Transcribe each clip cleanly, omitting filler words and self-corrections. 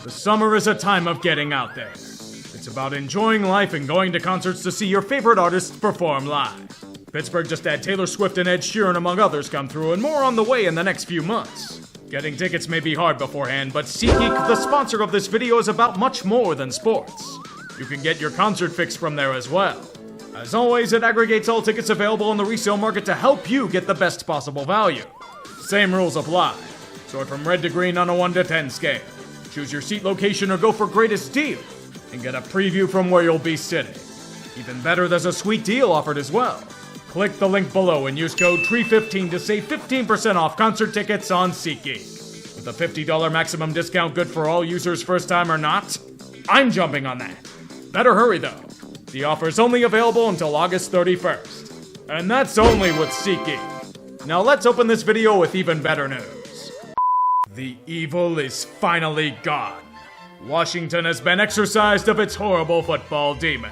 The summer is a time of getting out there. It's about enjoying life and going to concerts to see your favorite artists perform live. Pittsburgh just had Taylor Swift and Ed Sheeran, among others, come through, and more on the way in the next few months. Getting tickets may be hard beforehand, but SeatGeek, the sponsor of this video, is about much more than sports. You can get your concert fix from there as well. As always, it aggregates all tickets available on the resale market to help you get the best possible value. Same rules apply. Sort from red to green on a 1 to 10 scale. Choose your seat location or go for greatest deal, and get a preview from where you'll be sitting. Even better, there's a sweet deal offered as well. Click the link below and use code TREE15 to save 15% off concert tickets on SeatGeek. With a $50 maximum discount good for all users first time or not, I'm jumping on that. Better hurry though. The offer is only available until August 31st. And that's only with SeatGeek. Now let's open this video with even better news. The evil is finally gone. Washington has been exorcised of its horrible football demon.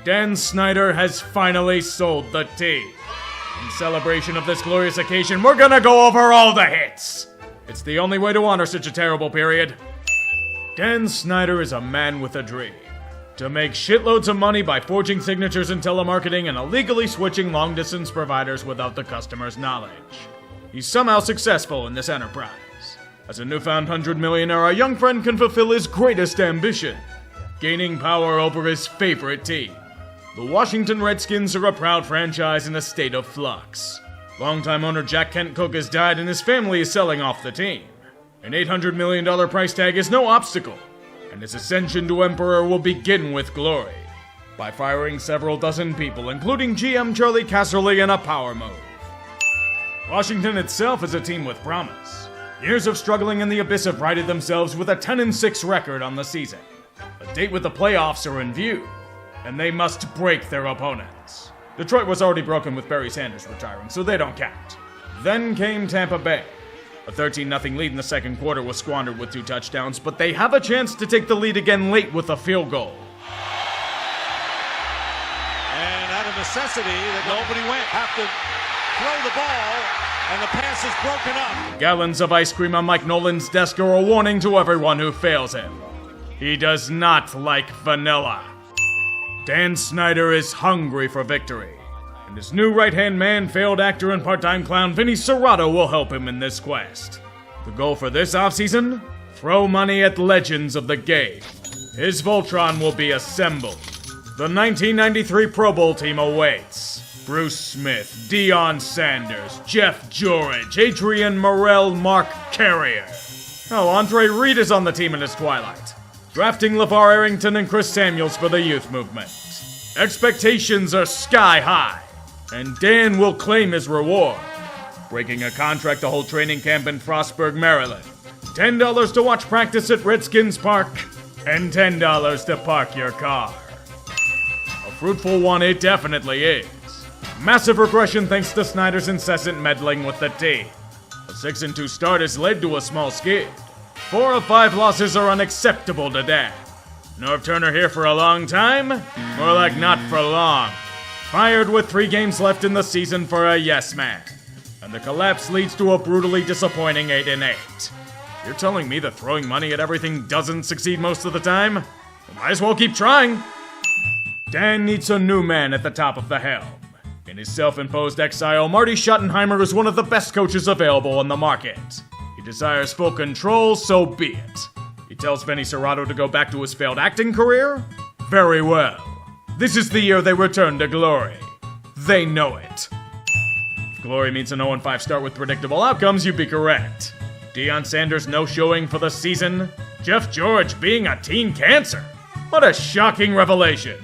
Dan Snyder has finally sold the team. In celebration of this glorious occasion, we're gonna go over all the hits. It's the only way to honor such a terrible period. Dan Snyder is a man with a dream. To make shitloads of money by forging signatures in telemarketing and illegally switching long-distance providers without the customer's knowledge. He's somehow successful in this enterprise. As a newfound 100 millionaire, our young friend can fulfill his greatest ambition, gaining power over his favorite team. The Washington Redskins are a proud franchise in a state of flux. Longtime owner Jack Kent Cooke has died and his family is selling off the team. An $800 million price tag is no obstacle, and his ascension to emperor will begin with glory, by firing several dozen people, including GM Charlie Casserly, in a power move. Washington itself is a team with promise. Years of struggling in the abyss have righted themselves with a 10-6 record on the season. A date with the playoffs are in view, and they must break their opponents. Detroit was already broken with Barry Sanders retiring, so they don't count. Then came Tampa Bay. A 13-0 lead in the second quarter was squandered with 2 touchdowns, but they have a chance to take the lead again late with a field goal. And out of necessity, nobody went. Have to throw the ball. And the pass is broken up. Gallons of ice cream on Mike Nolan's desk are a warning to everyone who fails him. He does not like vanilla. Dan Snyder is hungry for victory, and his new right-hand man, failed actor and part-time clown Vinny Serrato, will help him in this quest. The goal for this offseason? Throw money at legends of the game. His Voltron will be assembled. The 1993 Pro Bowl team awaits. Bruce Smith, Deion Sanders, Jeff George, Adrian Morrell, Mark Carrier. Oh, Andre Reed is on the team in his twilight, drafting LeVar Arrington and Chris Samuels for the youth movement. Expectations are sky high, and Dan will claim his reward, breaking a contract to hold training camp in Frostburg, Maryland. $10 to watch practice at Redskins Park, and $10 to park your car. A fruitful one it definitely is. Massive regression thanks to Snyder's incessant meddling with the team. A 6-2 start has led to a small skid. 4 of 5 losses are unacceptable to Dan. Norv Turner here for a long time? More like not for long. Fired with 3 games left in the season for a yes man. And the collapse leads to a brutally disappointing 8-8. You're telling me that throwing money at everything doesn't succeed most of the time? Well, might as well keep trying. Dan needs a new man at the top of the helm. In his self-imposed exile, Marty Schottenheimer is one of the best coaches available on the market. He desires full control, so be it. He tells Vinny Serrato to go back to his failed acting career? Very well. This is the year they return to glory. They know it. If glory means a 0-5 start with predictable outcomes, you'd be correct. Deion Sanders no showing for the season. Jeff George being a teen cancer. What a shocking revelation.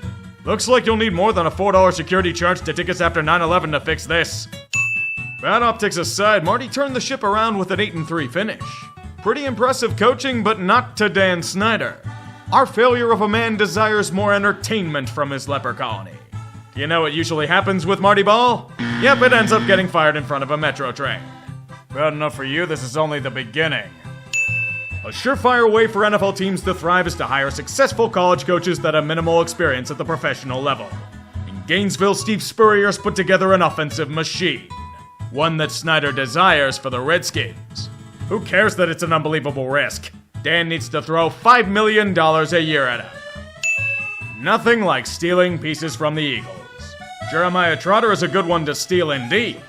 Looks like you'll need more than a $4 security charge to tickets after 9/11 to fix this. Bad optics aside, Marty turned the ship around with an 8-3 finish. Pretty impressive coaching, but not to Dan Snyder. Our failure of a man desires more entertainment from his leper colony. You know what usually happens with Marty Ball? Yep, it ends up getting fired in front of a metro train. Bad enough for you, this is only the beginning. A surefire way for NFL teams to thrive is to hire successful college coaches that have minimal experience at the professional level. In Gainesville, Steve Spurrier has put together an offensive machine. One that Snyder desires for the Redskins. Who cares that it's an unbelievable risk? Dan needs to throw $5 million a year at him. Nothing like stealing pieces from the Eagles. Jeremiah Trotter is a good one to steal indeed.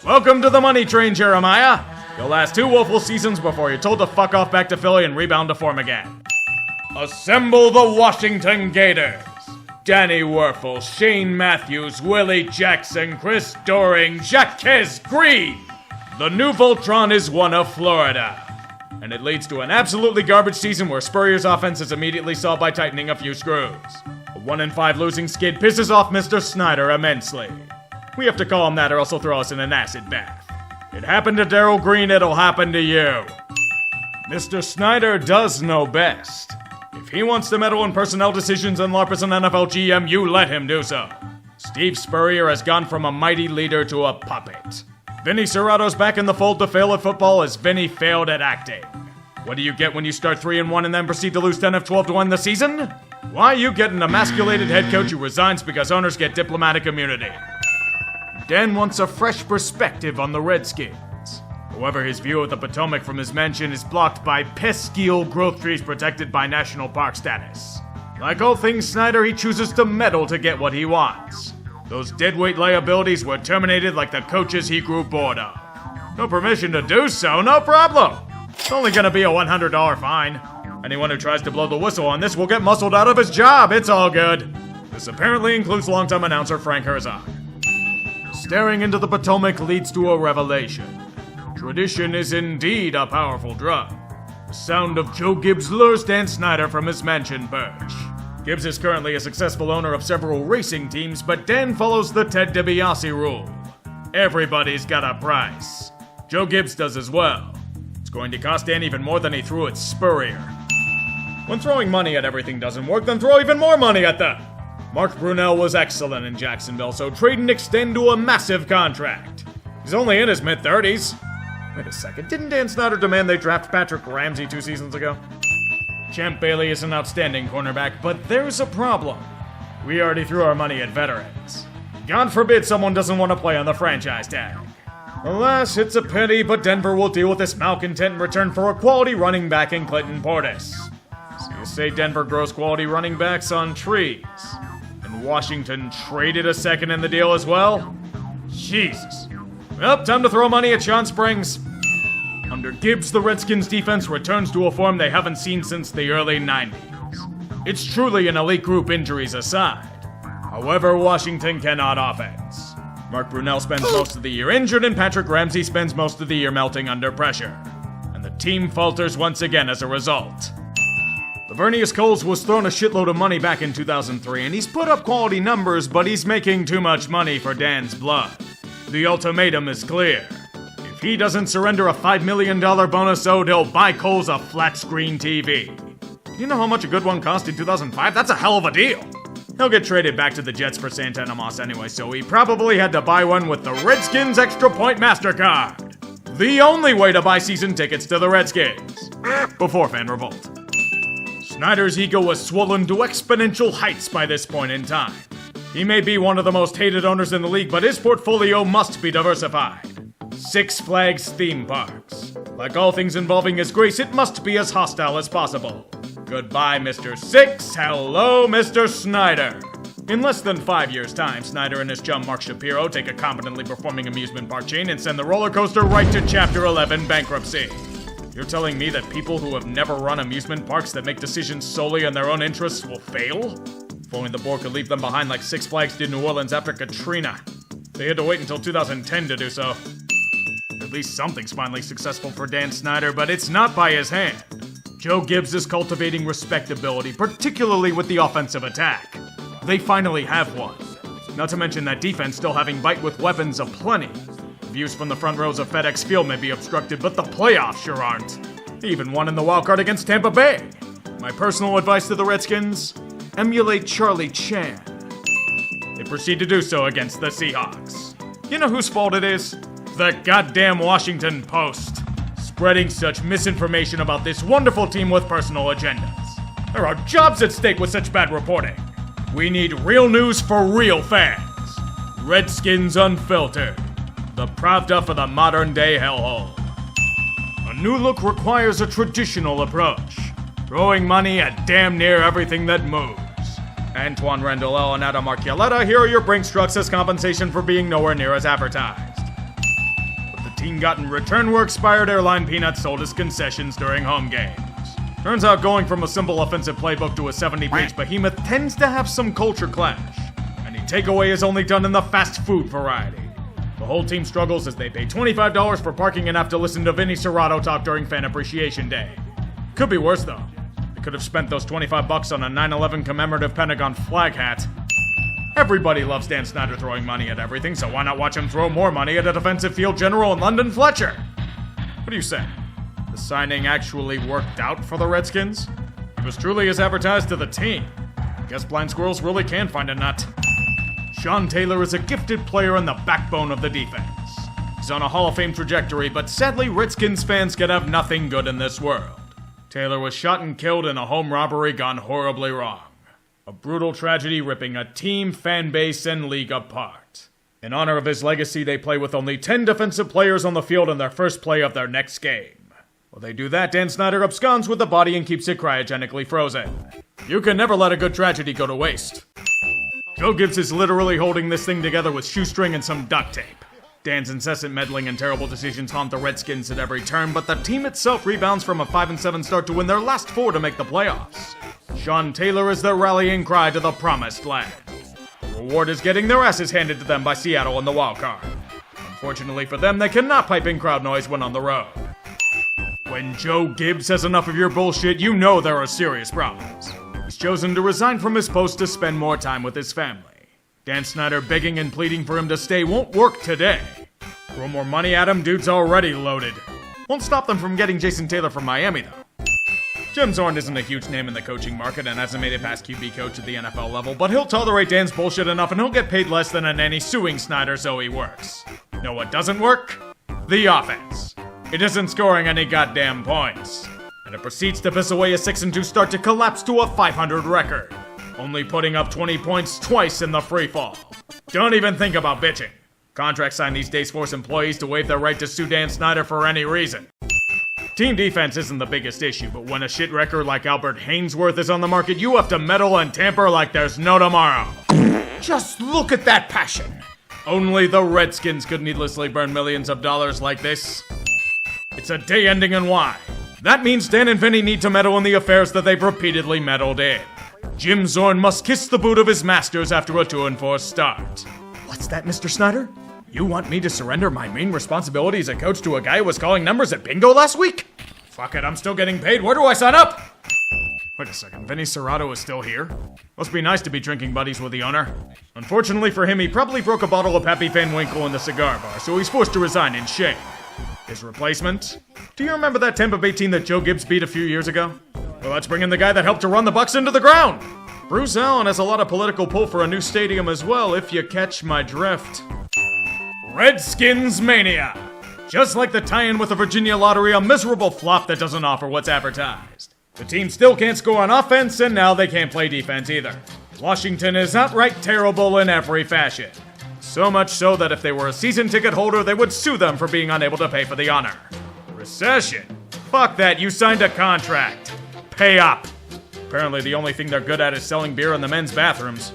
Welcome to the money train, Jeremiah. You'll last 2 woeful seasons before you're told to fuck off back to Philly and rebound to form again. Assemble the Washington Gators. Danny Werfel, Shane Matthews, Willie Jackson, Chris Doring, Jaquez Green. The new Voltron is one of Florida. And it leads to an absolutely garbage season where Spurrier's offense is immediately solved by tightening a few screws. A 1-5 losing skid pisses off Mr. Snyder immensely. We have to call him that or else he'll throw us in an acid bath. It happened to Darryl Green, it'll happen to you. Mr. Snyder does know best. If he wants to meddle in personnel decisions and LARP as an NFL GM, you let him do so. Steve Spurrier has gone from a mighty leader to a puppet. Vinny Serrato's back in the fold to fail at football as Vinny failed at acting. What do you get when you start 3-1 and then proceed to lose 10 of 12 to win the season? Why, you get an emasculated head coach who resigns because owners get diplomatic immunity. Dan wants a fresh perspective on the Redskins. However, his view of the Potomac from his mansion is blocked by pesky old growth trees protected by national park status. Like all things Snyder, he chooses to meddle to get what he wants. Those deadweight liabilities were terminated like the coaches he grew bored of. No permission to do so, no problem. It's only gonna be a $100 fine. Anyone who tries to blow the whistle on this will get muscled out of his job, it's all good. This apparently includes longtime announcer Frank Herzog. Staring into the Potomac leads to a revelation. Tradition is indeed a powerful drug. The sound of Joe Gibbs lures Dan Snyder from his mansion perch. Gibbs is currently a successful owner of several racing teams, but Dan follows the Ted DiBiase rule. Everybody's got a price. Joe Gibbs does as well. It's going to cost Dan even more than he threw at Spurrier. When throwing money at everything doesn't work, then throw even more money at them. Mark Brunell was excellent in Jacksonville, so trade and extend to a massive contract. He's only in his mid-30s. Wait a second, didn't Dan Snyder demand they draft Patrick Ramsey 2 seasons ago? Champ Bailey is an outstanding cornerback, but there's a problem. We already threw our money at veterans. God forbid someone doesn't want to play on the franchise tag. Alas, it's a pity, but Denver will deal with this malcontent in return for a quality running back in Clinton Portis. So you say Denver grows quality running backs on trees? And Washington traded a second in the deal as well? Jesus. Well, time to throw money at Sean Springs. Under Gibbs, the Redskins defense returns to a form they haven't seen since the early 90s. It's truly an elite group, injuries aside. However, Washington cannot offense. Mark Brunell spends most of the year injured, and Patrick Ramsey spends most of the year melting under pressure. And the team falters once again as a result. Lavernius Coles was thrown a shitload of money back in 2003, and he's put up quality numbers, but he's making too much money for Dan's blood. The ultimatum is clear. If he doesn't surrender a $5 million bonus owed, he'll buy Coles a flat-screen TV. You know how much a good one cost in 2005? That's a hell of a deal. He'll get traded back to the Jets for Santana Moss anyway, so he probably had to buy one with the Redskins Extra Point MasterCard. The only way to buy season tickets to the Redskins. Before fan revolt. Snyder's ego was swollen to exponential heights by this point in time. He may be one of the most hated owners in the league, but his portfolio must be diversified. Six Flags theme parks. Like all things involving His Grace, it must be as hostile as possible. Goodbye, Mr. Six. Hello, Mr. Snyder. In less than 5 years' time, Snyder and his chum Mark Shapiro take a competently performing amusement park chain and send the roller coaster right to Chapter 11 bankruptcy. You're telling me that people who have never run amusement parks that make decisions solely in their own interests will fail? If only the board could leave them behind like Six Flags did New Orleans after Katrina. They had to wait until 2010 to do so. At least something's finally successful for Dan Snyder, but it's not by his hand. Joe Gibbs is cultivating respectability, particularly with the offensive attack. They finally have one. Not to mention that defense still having bite with weapons aplenty. Views from the front rows of FedEx Field may be obstructed, but the playoffs sure aren't. They even won in the wild card against Tampa Bay. My personal advice to the Redskins? Emulate Charlie Chan. They proceed to do so against the Seahawks. You know whose fault it is? The goddamn Washington Post. Spreading such misinformation about this wonderful team with personal agendas. There are jobs at stake with such bad reporting. We need real news for real fans. Redskins Unfiltered. The Pravda for the modern day hellhole. new look requires a traditional approach, throwing money at damn near everything that moves. Antoine Randall and Adam Archuleta, here are your Brinks trucks as compensation for being nowhere near as advertised. What the team got in return were expired airline peanuts sold as concessions during home games. Turns out going from a simple offensive playbook to a 70-page behemoth tends to have some culture clash. Any takeaway is only done in the fast food variety. The whole team struggles as they pay $25 for parking and have to listen to Vinny Serrato talk during Fan Appreciation Day. Could be worse though. They could have spent those $25 on a 9/11 commemorative Pentagon flag hat. Everybody loves Dan Snyder throwing money at everything, so why not watch him throw more money at a defensive field general in London Fletcher? What do you say? The signing actually worked out for the Redskins? It was truly as advertised to the team. Guess blind squirrels really can find a nut. Sean Taylor is a gifted player and the backbone of the defense. He's on a Hall of Fame trajectory, but sadly Redskins fans can have nothing good in this world. Taylor was shot and killed in a home robbery gone horribly wrong. A brutal tragedy ripping a team, fan base, and league apart. In honor of his legacy, they play with only 10 defensive players on the field in their first play of their next game. While they do that, Dan Snyder absconds with the body and keeps it cryogenically frozen. You can never let a good tragedy go to waste. Joe Gibbs is literally holding this thing together with shoestring and some duct tape. Dan's incessant meddling and terrible decisions haunt the Redskins at every turn, but the team itself rebounds from a 5-7 start to win their last 4 to make the playoffs. Sean Taylor is their rallying cry to the promised land. The reward is getting their asses handed to them by Seattle in the wild card. Unfortunately for them, they cannot pipe in crowd noise when on the road. When Joe Gibbs has enough of your bullshit, you know there are serious problems. He's chosen to resign from his post to spend more time with his family. Dan Snyder begging and pleading for him to stay won't work today. Throw more money at him, dude's already loaded. Won't stop them from getting Jason Taylor from Miami, though. Jim Zorn isn't a huge name in the coaching market and hasn't made it past QB coach at the NFL level, but he'll tolerate Dan's bullshit enough and he'll get paid less than a nanny suing Snyder so he works. Know what doesn't work? The offense. It isn't scoring any goddamn points. And it proceeds to piss away a 6-2 start to collapse to a 500 record. Only putting up 20 points twice in the free fall. Don't even think about bitching. Contracts signed these days force employees to waive their right to sue Dan Snyder for any reason. Team defense isn't the biggest issue, but when a shit record like Albert Hainsworth is on the market, you have to meddle and tamper like there's no tomorrow. Just look at that passion. Only the Redskins could needlessly burn millions of dollars like this. It's a day ending in Y. That means Dan and Vinny need to meddle in the affairs that they've repeatedly meddled in. Jim Zorn must kiss the boot of his masters after a 2-4 start. What's that, Mr. Snyder? You want me to surrender my main responsibility as a coach to a guy who was calling numbers at bingo last week? Fuck it, I'm still getting paid. Where do I sign up? Wait a second, Vinny Serrato is still here? Must be nice to be drinking buddies with the owner. Unfortunately for him, he probably broke a bottle of Pappy Van Winkle in the cigar bar, so he's forced to resign in shame. His replacement? Do you remember that Tampa Bay team that Joe Gibbs beat a few years ago? Well, let's bring in the guy that helped to run the Bucs into the ground. Bruce Allen has a lot of political pull for a new stadium as well, if you catch my drift. Redskins Mania! Just like the tie-in with the Virginia Lottery, a miserable flop that doesn't offer what's advertised. The team still can't score on offense, and now they can't play defense either. Washington is outright terrible in every fashion. So much so that if they were a season ticket holder, they would sue them for being unable to pay for the honor. Recession? Fuck that, you signed a contract. Pay up. Apparently the only thing they're good at is selling beer in the men's bathrooms.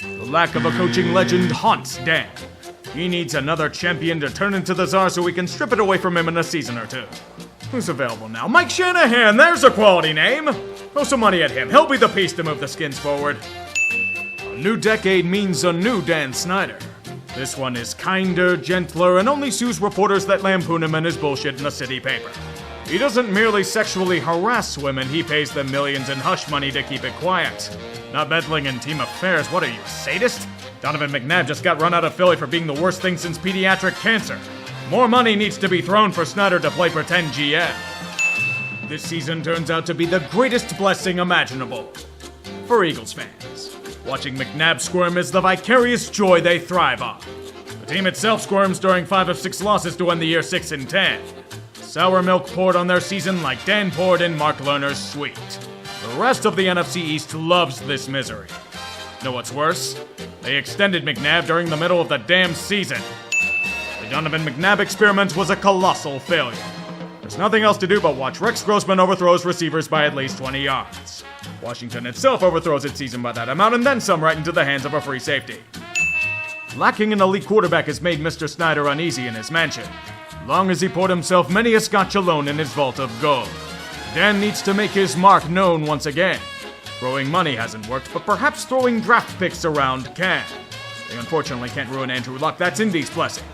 The lack of a coaching legend haunts Dan. He needs another champion to turn into the czar so we can strip it away from him in a season or two. Who's available now? Mike Shanahan, there's a quality name. Throw some money at him. He'll be the piece to move the Skins forward. A new decade means a new Dan Snyder. This one is kinder, gentler, and only sues reporters that lampoon him and his bullshit in the city paper. He doesn't merely sexually harass women, he pays them millions in hush money to keep it quiet. Not meddling in team affairs, what are you, a sadist? Donovan McNabb just got run out of Philly for being the worst thing since pediatric cancer. More money needs to be thrown for Snyder to play pretend GM. This season turns out to be the greatest blessing imaginable. For Eagles fans, watching McNabb squirm is the vicarious joy they thrive on. The team itself squirms during 5 of 6 losses to end the year 6-10. Sour milk poured on their season like Dan poured in Mark Lerner's sweet. The rest of the NFC East loves this misery. Know what's worse? They extended McNabb during the middle of the damn season. The Donovan McNabb experiment was a colossal failure. There's nothing else to do but watch Rex Grossman overthrows receivers by at least 20 yards. Washington itself overthrows its season by that amount and then some right into the hands of a free safety. Lacking an elite quarterback has made Mr. Snyder uneasy in his mansion, long as he poured himself many a scotch alone in his vault of gold. Dan needs to make his mark known once again. Throwing money hasn't worked, but perhaps throwing draft picks around can. They unfortunately can't ruin Andrew Luck, that's Indy's blessing.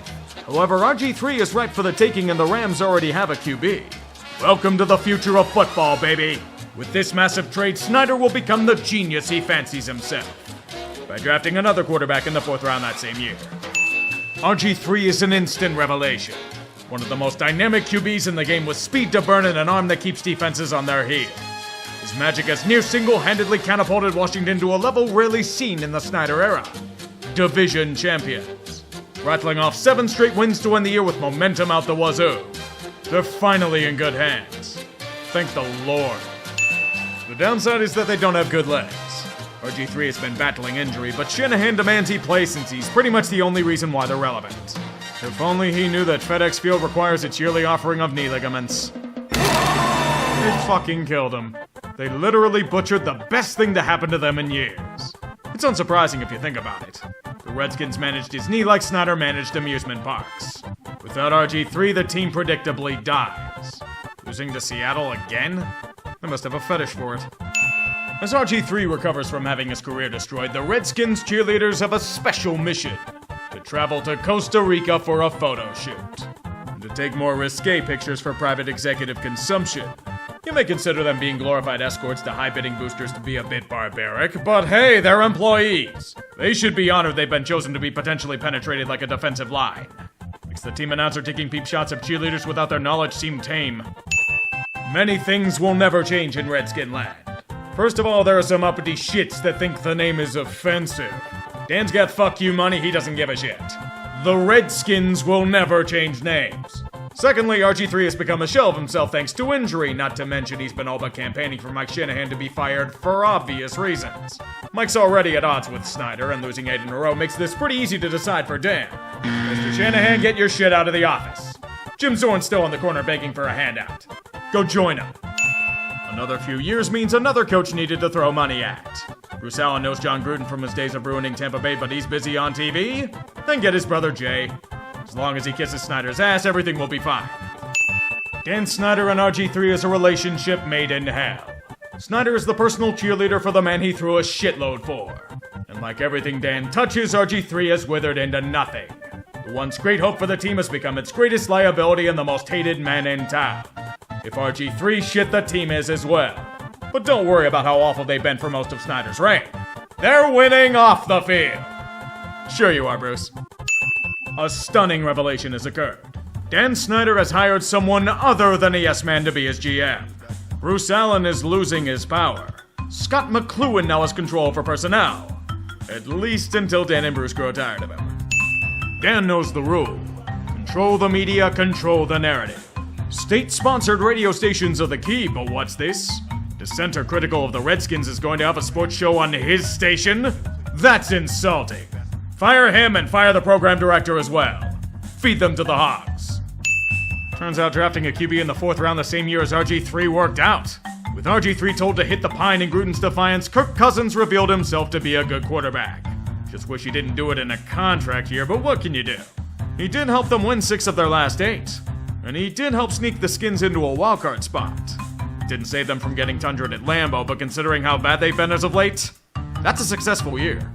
However, RG3 is ripe for the taking and the Rams already have a QB. Welcome to the future of football, baby! With this massive trade, Snyder will become the genius he fancies himself by drafting another quarterback in the 4th round that same year. RG3 is an instant revelation. One of the most dynamic QBs in the game with speed to burn and an arm that keeps defenses on their heels. His magic has near single-handedly catapulted Washington to a level rarely seen in the Snyder era. Division champions. Rattling off 7 straight wins to end the year with momentum out the wazoo. They're finally in good hands. Thank the Lord. The downside is that they don't have good legs. RG3 has been battling injury, but Shanahan demands he play since he's pretty much the only reason why they're relevant. If only he knew that FedEx Field requires its yearly offering of knee ligaments. They fucking killed him. They literally butchered the best thing to happen to them in years. It's unsurprising if you think about it. The Redskins managed his knee like Snyder managed amusement parks. Without RG3, the team predictably dies. Losing to Seattle again? They must have a fetish for it. As RG3 recovers from having his career destroyed, the Redskins cheerleaders have a special mission: to travel to Costa Rica for a photo shoot, and to take more risque pictures for private executive consumption. You may consider them being glorified escorts to high-bidding boosters to be a bit barbaric, but hey, they're employees. They should be honored they've been chosen to be potentially penetrated like a defensive line. Makes the team announcer taking peep shots of cheerleaders without their knowledge seem tame. Many things will never change in Redskin land. First of all, there are some uppity shits that think the name is offensive. Dan's got fuck you money, he doesn't give a shit. The Redskins will never change names. Secondly, RG3 has become a shell of himself thanks to injury, not to mention he's been all but campaigning for Mike Shanahan to be fired for obvious reasons. Mike's already at odds with Snyder, and losing 8 in a row makes this pretty easy to decide for Dan. Mr. Shanahan, get your shit out of the office. Jim Zorn's still in the corner begging for a handout. Go join him. Another few years means another coach needed to throw money at. Bruce Allen knows John Gruden from his days of ruining Tampa Bay, but he's busy on TV. Then get his brother Jay. As long as he kisses Snyder's ass, everything will be fine. Dan Snyder and RG3 is a relationship made in hell. Snyder is the personal cheerleader for the man he threw a shitload for. And like everything Dan touches, RG3 has withered into nothing. The once great hope for the team has become its greatest liability and the most hated man in town. If RG3 shit, the team is as well. But don't worry about how awful they've been for most of Snyder's reign. They're winning off the field. Sure you are, Bruce. A stunning revelation has occurred. Dan Snyder has hired someone other than a yes-man to be his GM. Bruce Allen is losing his power. Scott McCloughan now has control over personnel. At least until Dan and Bruce grow tired of him. Dan knows the rule. Control the media, control the narrative. State-sponsored radio stations are the key, but what's this? Dissenter critical of the Redskins is going to have a sports show on his station? That's insulting. Fire him and fire the program director as well. Feed them to the hogs. Turns out drafting a QB in the 4th round the same year as RG3 worked out. With RG3 told to hit the pine in Gruden's defiance, Kirk Cousins revealed himself to be a good quarterback. Just wish he didn't do it in a contract year, but what can you do? He did help them win 6 of their last 8. And he did help sneak the Skins into a wildcard spot. Didn't save them from getting tundered at Lambeau, but considering how bad they've been as of late, that's a successful year.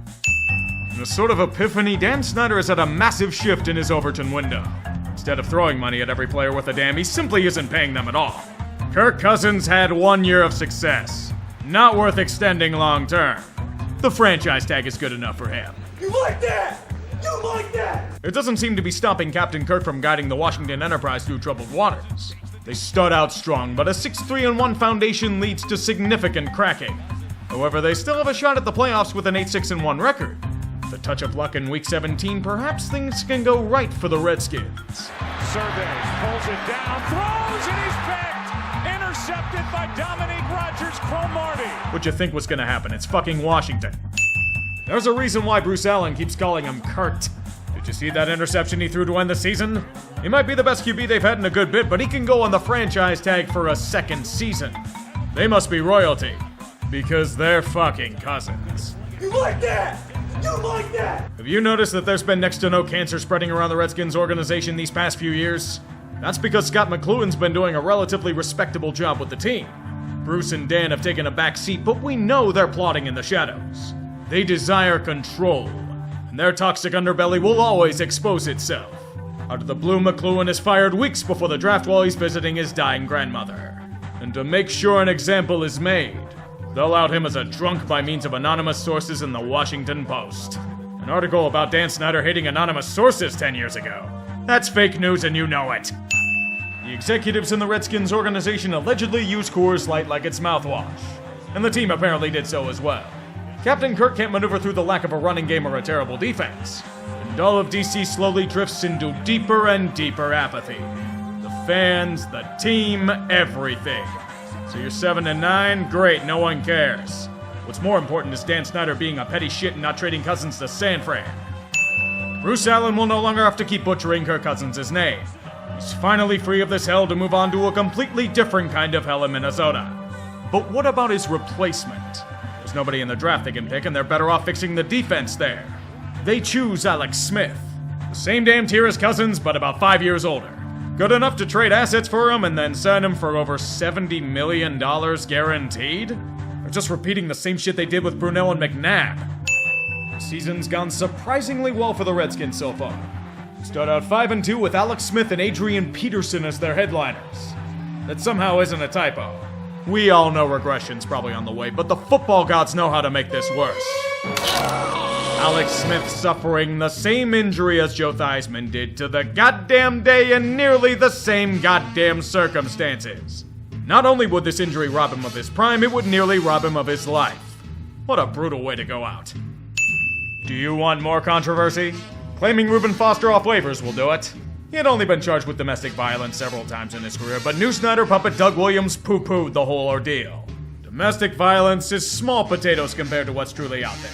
In a sort of epiphany, Dan Snyder has had a massive shift in his Overton window. Instead of throwing money at every player with a damn, he simply isn't paying them at all. Kirk Cousins had 1 year of success. Not worth extending long term. The franchise tag is good enough for him. You like that? You like that? It doesn't seem to be stopping Captain Kirk from guiding the Washington Enterprise through troubled waters. They start out strong, but a 6-3-1 foundation leads to significant cracking. However, they still have a shot at the playoffs with an 8-6-1 record. With a touch of luck in Week 17, perhaps things can go right for the Redskins. Surveys, pulls it down, throws, and he's picked! Intercepted by Dominique Rodgers-Cromartie. What'd you think was gonna happen? It's fucking Washington. There's a reason why Bruce Allen keeps calling him Kurt. Did you see that interception he threw to end the season? He might be the best QB they've had in a good bit, but he can go on the franchise tag for a second season. They must be royalty, because they're fucking cousins. You like that? You like that? Have you noticed that there's been next to no cancer spreading around the Redskins organization these past few years? That's because Scott McCloughan's been doing a relatively respectable job with the team. Bruce and Dan have taken a back seat, but we know they're plotting in the shadows. They desire control, and their toxic underbelly will always expose itself. Out of the blue, McCloughan is fired weeks before the draft while he's visiting his dying grandmother. And to make sure an example is made, they'll out him as a drunk by means of anonymous sources in the Washington Post. An article about Dan Snyder hating anonymous sources 10 years ago. That's fake news and you know it. The executives in the Redskins organization allegedly use Coors Light like it's mouthwash. And the team apparently did so as well. Captain Kirk can't maneuver through the lack of a running game or a terrible defense. And all of DC slowly drifts into deeper and deeper apathy. The fans, the team, everything. So you're 7-9? Great, no one cares. What's more important is Dan Snyder being a petty shit and not trading Cousins to San Fran. Bruce Allen will no longer have to keep butchering Kirk Cousins' name. He's finally free of this hell to move on to a completely different kind of hell in Minnesota. But what about his replacement? There's nobody in the draft they can pick, and they're better off fixing the defense there. They choose Alex Smith. The same damn tier as Cousins, but about 5 years older. Good enough to trade assets for him and then sign him for over $70 million guaranteed? They're just repeating the same shit they did with Brunell and McNabb. The season's gone surprisingly well for the Redskins so far. Start out 5-2 with Alex Smith and Adrian Peterson as their headliners. That somehow isn't a typo. We all know regression's probably on the way, but the football gods know how to make this worse. Alex Smith suffering the same injury as Joe Theismann did to the goddamn day in nearly the same goddamn circumstances. Not only would this injury rob him of his prime, it would nearly rob him of his life. What a brutal way to go out. Do you want more controversy? Claiming Reuben Foster off waivers will do it. He had only been charged with domestic violence several times in his career, but new Snyder puppet Doug Williams poo-pooed the whole ordeal. Domestic violence is small potatoes compared to what's truly out there.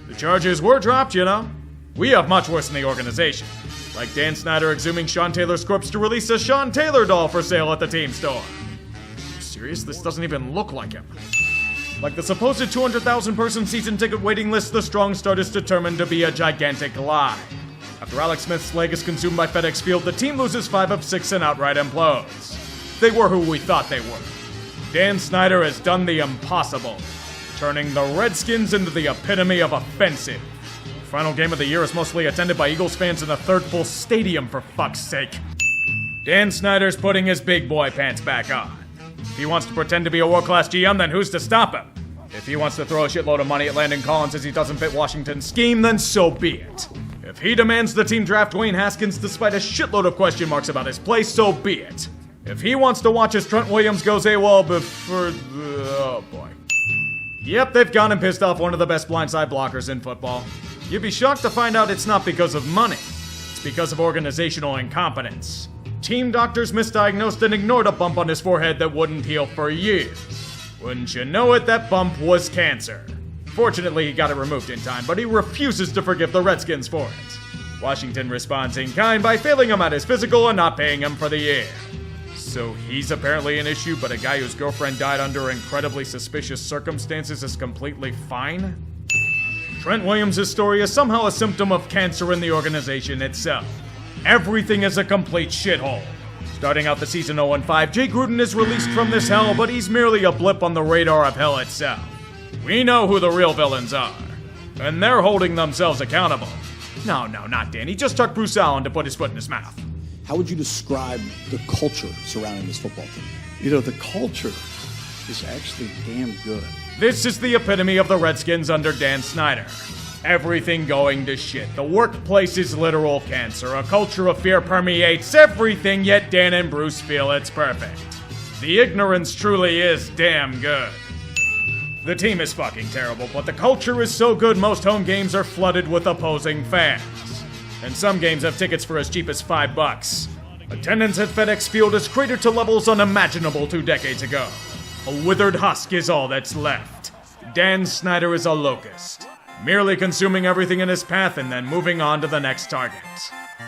The charges were dropped, you know. We have much worse in the organization. Like Dan Snyder exhuming Sean Taylor's corpse to release a Sean Taylor doll for sale at the team store. Are you serious? This doesn't even look like him. Like the supposed 200,000 person season ticket waiting list the strong start is determined to be a gigantic lie. After Alex Smith's leg is consumed by FedEx Field, the team loses 5 of 6 and outright implodes. They were who we thought they were. Dan Snyder has done the impossible, turning the Redskins into the epitome of offensive. The final game of the year is mostly attended by Eagles fans in a third full stadium, for fuck's sake. Dan Snyder's putting his big boy pants back on. If he wants to pretend to be a world-class GM, then who's to stop him? If he wants to throw a shitload of money at Landon Collins as he doesn't fit Washington's scheme, then so be it. If he demands the team draft Dwayne Haskins despite a shitload of question marks about his play, so be it. If he wants to watch as Trent Williams goes AWOL before... oh boy. Yep, they've gone and pissed off one of the best blindside blockers in football. You'd be shocked to find out it's not because of money. It's because of organizational incompetence. Team doctors misdiagnosed and ignored a bump on his forehead that wouldn't heal for years. Wouldn't you know it, that bump was cancer. Fortunately, he got it removed in time, but he refuses to forgive the Redskins for it. Washington responds in kind by failing him at his physical and not paying him for the year. So he's apparently an issue, but a guy whose girlfriend died under incredibly suspicious circumstances is completely fine? Trent Williams' story is somehow a symptom of cancer in the organization itself. Everything is a complete shithole. Starting out the season 0-5, Jay Gruden is released from this hell, but he's merely a blip on the radar of hell itself. We know who the real villains are, and they're holding themselves accountable. No, not Danny. Just took Bruce Allen to put his foot in his mouth. How would you describe the culture surrounding this football team? You know, the culture is actually damn good. This is the epitome of the Redskins under Dan Snyder. Everything going to shit. The workplace is literal cancer. A culture of fear permeates everything, yet Dan and Bruce feel it's perfect. The ignorance truly is damn good. The team is fucking terrible, but the culture is so good most home games are flooded with opposing fans. And some games have tickets for as cheap as $5. Attendance at FedEx Field is cratered to levels unimaginable 2 decades ago. A withered husk is all that's left. Dan Snyder is a locust. merely consuming everything in his path and then moving on to the next target.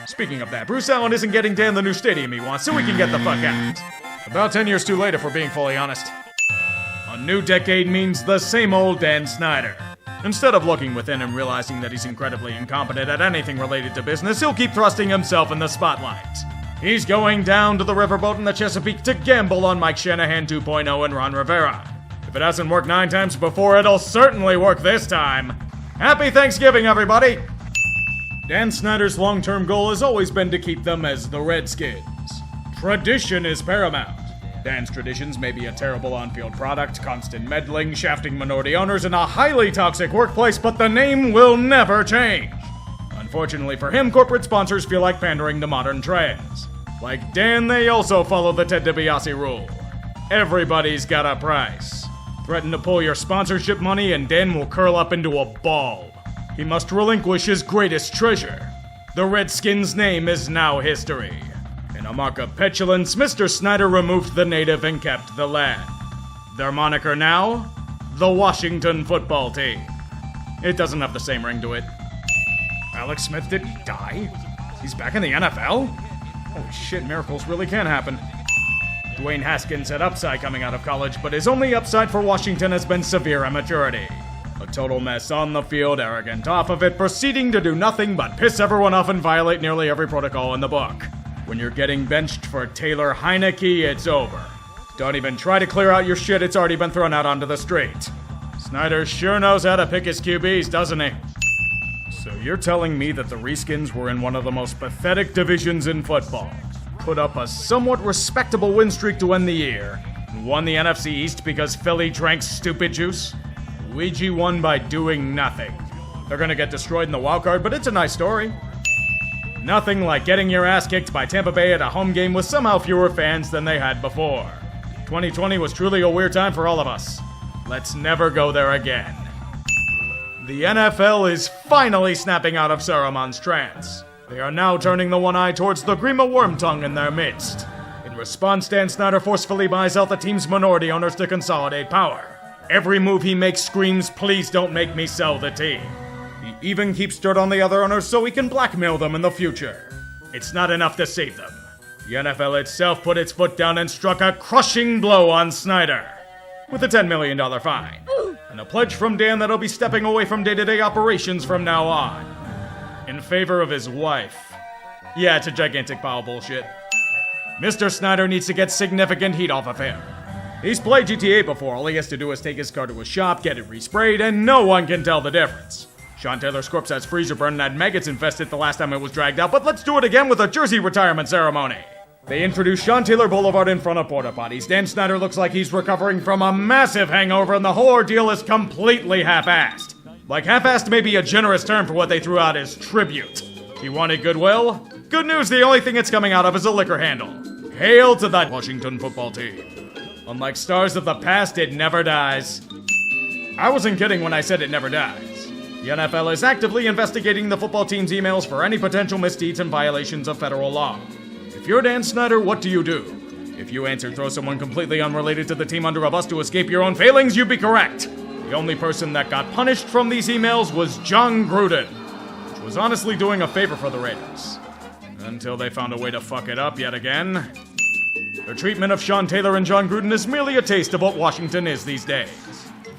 Speaking of that, Bruce Allen isn't getting Dan the new stadium he wants, so we can get the fuck out. About 10 years too late if we're being fully honest. A new decade means the same old Dan Snyder. Instead of looking within and realizing that he's incredibly incompetent at anything related to business, he'll keep thrusting himself in the spotlight. He's going down to the riverboat in the Chesapeake to gamble on Mike Shanahan 2.0 and Ron Rivera. If it hasn't worked 9 times before, it'll certainly work this time. Happy Thanksgiving, everybody! Dan Snyder's long-term goal has always been to keep them as the Redskins. Tradition is paramount. Dan's traditions may be a terrible on-field product, constant meddling, shafting minority owners, and a highly toxic workplace, but the name will never change. Unfortunately for him, corporate sponsors feel like pandering to modern trends. Like Dan, they also follow the Ted DiBiase rule. Everybody's got a price. Threaten to pull your sponsorship money and Dan will curl up into a ball. He must relinquish his greatest treasure. The Redskins' name is now history. In a mark of petulance, Mr. Snyder removed the native and kept the land. Their moniker now? The Washington Football Team. It doesn't have the same ring to it. Alex Smith didn't die? He's back in the NFL? Holy shit, miracles really can happen. Dwayne Haskins had upside coming out of college, but his only upside for Washington has been severe immaturity. A total mess on the field, arrogant off of it, proceeding to do nothing but piss everyone off and violate nearly every protocol in the book. When you're getting benched for Taylor Heineke, it's over. Don't even try to clear out your shit, it's already been thrown out onto the street. Snyder sure knows how to pick his QBs, doesn't he? So you're telling me that the Redskins were in one of the most pathetic divisions in football, put up a somewhat respectable win streak to end the year, and won the NFC East because Philly drank stupid juice? Luigi won by doing nothing. They're gonna get destroyed in the wildcard, but it's a nice story. Nothing like getting your ass kicked by Tampa Bay at a home game with somehow fewer fans than they had before. 2020 was truly a weird time for all of us. Let's never go there again. The NFL is finally snapping out of Saruman's trance. They are now turning the one eye towards the Grima Wormtongue in their midst. In response, Dan Snyder forcefully buys out the team's minority owners to consolidate power. Every move he makes screams, "Please don't make me sell the team." He even keeps dirt on the other owners so he can blackmail them in the future. It's not enough to save them. The NFL itself put its foot down and struck a crushing blow on Snyder, with a $10 million fine, and a pledge from Dan that he'll be stepping away from day-to-day operations from now on, in favor of his wife. Yeah, it's a gigantic pile of bullshit. Mr. Snyder needs to get significant heat off of him. He's played GTA before, all he has to do is take his car to a shop, get it resprayed, and no one can tell the difference. Sean Taylor's corpse has freezer burn and had maggots infested the last time it was dragged out, but let's do it again with a jersey retirement ceremony. They introduced Sean Taylor Boulevard in front of porta potties. Dan Snyder looks like he's recovering from a massive hangover, and the whole ordeal is completely half-assed. Like, half-assed may be a generous term for what they threw out as tribute. He wanted goodwill? Good news, the only thing it's coming out of is a liquor handle. Hail to the Washington Football Team. Unlike stars of the past, it never dies. I wasn't kidding when I said it never dies. The NFL is actively investigating the football team's emails for any potential misdeeds and violations of federal law. If you're Dan Snyder, what do you do? If you answer throw someone completely unrelated to the team under a bus to escape your own failings, you'd be correct. The only person that got punished from these emails was John Gruden, which was honestly doing a favor for the Raiders. Until they found a way to fuck it up yet again. Their treatment of Sean Taylor and John Gruden is merely a taste of what Washington is these days.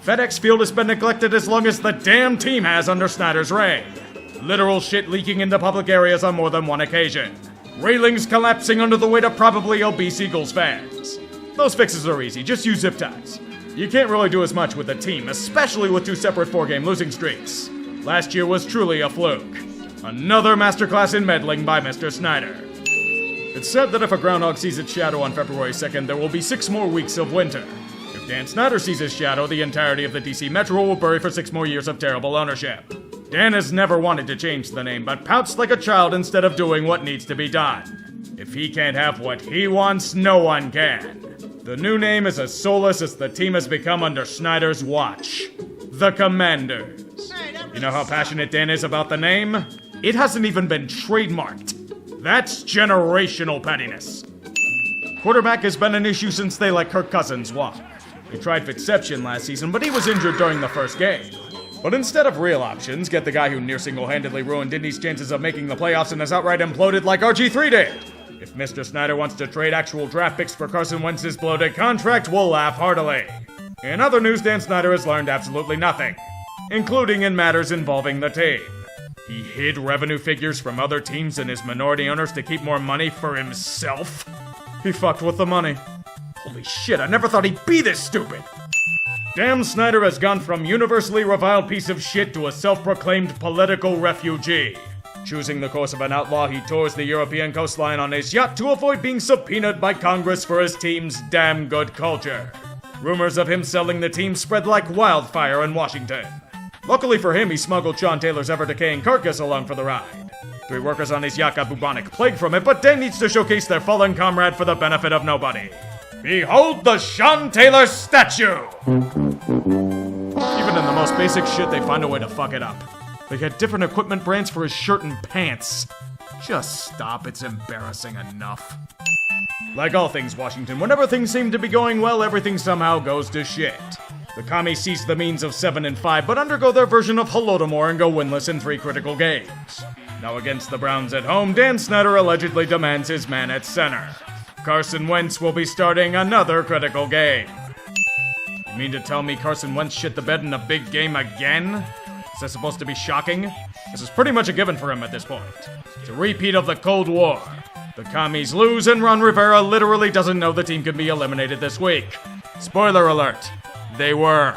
FedEx Field has been neglected as long as the damn team has under Snyder's reign. Literal shit leaking into public areas on more than one occasion. Railings collapsing under the weight of probably obese Eagles fans. Those fixes are easy, just use zip ties. You can't really do as much with a team, especially with 2 separate 4-game losing streaks. Last year was truly a fluke. Another masterclass in meddling by Mr. Snyder. It's said that if a groundhog sees its shadow on February 2nd, there will be 6 more weeks of winter. If Dan Snyder sees his shadow, the entirety of the DC Metro will bury for 6 more years of terrible ownership. Dan has never wanted to change the name, but pouts like a child instead of doing what needs to be done. If he can't have what he wants, no one can. The new name is as soulless as the team has become under Snyder's watch. The Commanders. You know how passionate Dan is about the name? It hasn't even been trademarked. That's generational pettiness. Quarterback has been an issue since they let Kirk Cousins walk. They tried Fitzception last season, but he was injured during the first game. But instead of real options, get the guy who near single-handedly ruined Indy's chances of making the playoffs and has outright imploded like RG3 did. If Mr. Snyder wants to trade actual draft picks for Carson Wentz's bloated contract, we'll laugh heartily. In other news, Dan Snyder has learned absolutely nothing, including in matters involving the team. He hid revenue figures from other teams and his minority owners to keep more money for himself. He fucked with the money. Holy shit, I never thought he'd be this stupid. Dan Snyder has gone from universally reviled piece of shit to a self-proclaimed political refugee. Choosing the course of an outlaw, he tours the European coastline on his yacht to avoid being subpoenaed by Congress for his team's damn good culture. Rumors of him selling the team spread like wildfire in Washington. Luckily for him, he smuggled Sean Taylor's ever-decaying carcass along for the ride. 3 workers on his yacht got bubonic plague from it, but Dan needs to showcase their fallen comrade for the benefit of nobody. Behold the Sean Taylor statue! Even in the most basic shit, they find a way to fuck it up. They get different equipment brands for his shirt and pants. Just stop, it's embarrassing enough. Like all things Washington, whenever things seem to be going well, everything somehow goes to shit. The commies seize the means of 7-5, but undergo their version of Holodomor and go winless in 3 critical games. Now against the Browns at home, Dan Snyder allegedly demands his man at center. Carson Wentz will be starting another critical game. You mean to tell me Carson Wentz shit the bed in a big game again? Is that supposed to be shocking? This is pretty much a given for him at this point. It's a repeat of the Cold War. The commies lose and Ron Rivera literally doesn't know the team can be eliminated this week. Spoiler alert, they were.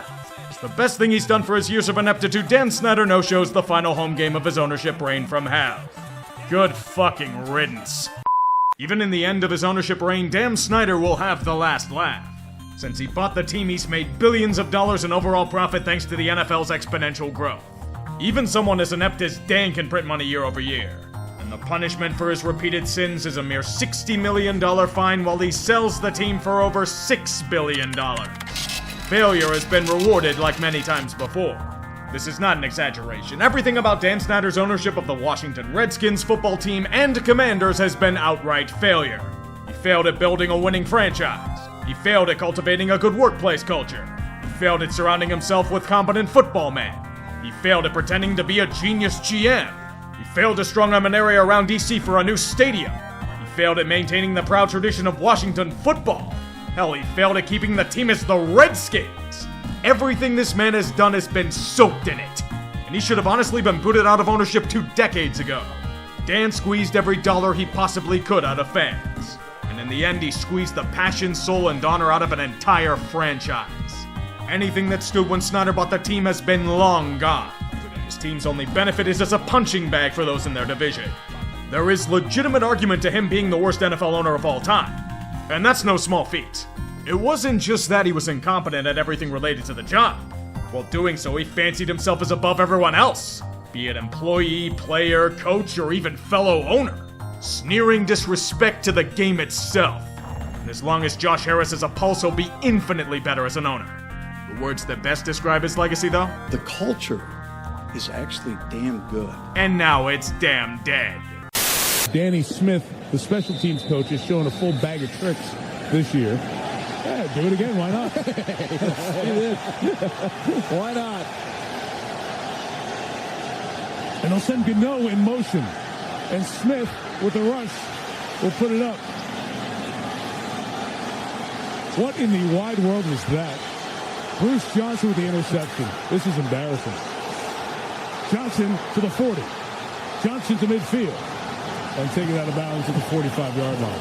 It's the best thing he's done for his years of ineptitude. Dan Snyder no-shows the final home game of his ownership reign from hell. Good fucking riddance. Even in the end of his ownership reign, Dan Snyder will have the last laugh. Since he bought the team, he's made billions of dollars in overall profit thanks to the NFL's exponential growth. Even someone as inept as Dan can print money year over year. And the punishment for his repeated sins is a mere $60 million fine while he sells the team for over $6 billion. Failure has been rewarded like many times before. This is not an exaggeration. Everything about Dan Snyder's ownership of the Washington Redskins football team and Commanders has been outright failure. He failed at building a winning franchise. He failed at cultivating a good workplace culture. He failed at surrounding himself with competent football men. He failed at pretending to be a genius GM. He failed to strong arm an area around DC for a new stadium. He failed at maintaining the proud tradition of Washington football. Hell, he failed at keeping the team as the Redskins. Everything this man has done has been soaked in it. And he should have honestly been booted out of ownership 2 decades ago. Dan squeezed every dollar he possibly could out of fans. And in the end, he squeezed the passion, soul, and honor out of an entire franchise. Anything that stood when Snyder bought the team has been long gone. His team's only benefit is as a punching bag for those in their division. There is legitimate argument to him being the worst NFL owner of all time. And that's no small feat. It wasn't just that he was incompetent at everything related to the job. While doing so, he fancied himself as above everyone else, be it employee, player, coach, or even fellow owner. Sneering disrespect to the game itself. And as long as Josh Harris has a pulse, he'll be infinitely better as an owner. The words that best describe his legacy, though? The culture is actually damn good. And now it's damn dead. Danny Smith, the special teams coach, is showing a full bag of tricks this year. Yeah, do it again, why not? Why not? And they'll send Gano in motion. And Smith, with the rush, will put it up. What in the wide world was that? Bruce Johnson with the interception. This is embarrassing. Johnson to the 40. Johnson to midfield. And taken out of bounds at the 45-yard line.